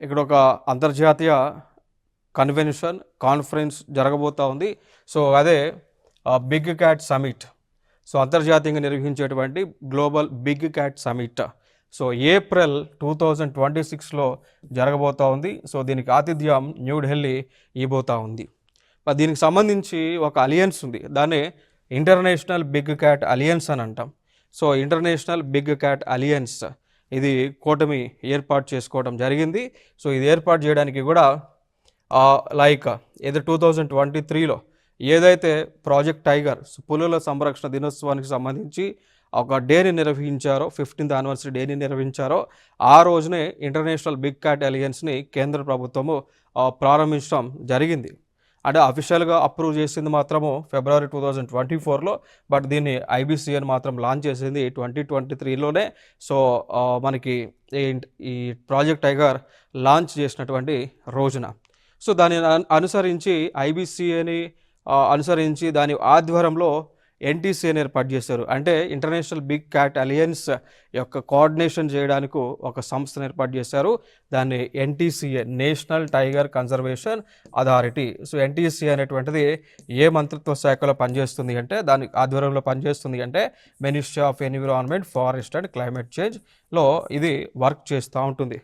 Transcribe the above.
ఇక్కడ ఒక అంతర్జాతీయ కాన్ఫరెన్స్ జరగబోతా ఉంది. సో అదే బిగ్ క్యాట్ సమిట్. సో అంతర్జాతీయంగా నిర్వహించేటువంటి global big cat summit. So April 2026లో జరగబోతూ ఉంది. సో దీనికి ఆతిథ్యం న్యూఢిల్లీ ఇవ్వబోతూ ఉంది. దీనికి సంబంధించి ఒక అలియన్స్ ఉంది, దాన్ని ఇంటర్నేషనల్ బిగ్ క్యాట్ అలియన్స్ అని అంటాం. So international big cat alliance ఇది కూటమి ఏర్పాటు చేసుకోవడం జరిగింది. సో ఇది ఏర్పాటు చేయడానికి కూడా ఏదో 2023లో ఏదైతే ప్రాజెక్ట్ టైగర్ పులుల సంరక్షణ దినోత్సవానికి సంబంధించి ఒక డేని నిర్వహించారో, 15th యానివర్సరీ డేని నిర్వహించారో, ఆ రోజునే ఇంటర్నేషనల్ బిగ్ క్యాట్ అలియన్స్ని కేంద్ర ప్రభుత్వము ప్రారంభించడం జరిగింది. అంటే అఫీషియల్గా అప్రూవ్ చేసింది మాత్రము ఫిబ్రవరి 2024లో, బట్ దీన్ని IBCN మాత్రం లాంచ్ చేసింది 2023లోనే. సో మనకి ఈ ప్రాజెక్ట్ టైగర్ లాంచ్ చేసినటువంటి రోజున. సో దాన్ని అనుసరించి IBCNని అనుసరించి దాని ఆధ్వర్యంలో NTCN ఏర్పాటు చేశారు. అంటే ఇంటర్నేషనల్ బిగ్ క్యాట్ అలియన్స్ యొక్క కోఆర్డినేషన్ చేయడానికి ఒక సంస్థను ఏర్పాటు చేశారు. దాన్ని NTCA, national tiger conservation authority. So NTCA అనేటువంటిది ఏ మంత్రిత్వ శాఖలో పనిచేస్తుంది అంటే, దాని ఆధ్వర్యంలో పనిచేస్తుంది అంటే ministry of environment, forest and climate చేంజ్లో ఇది వర్క్ చేస్తూ ఉంటుంది.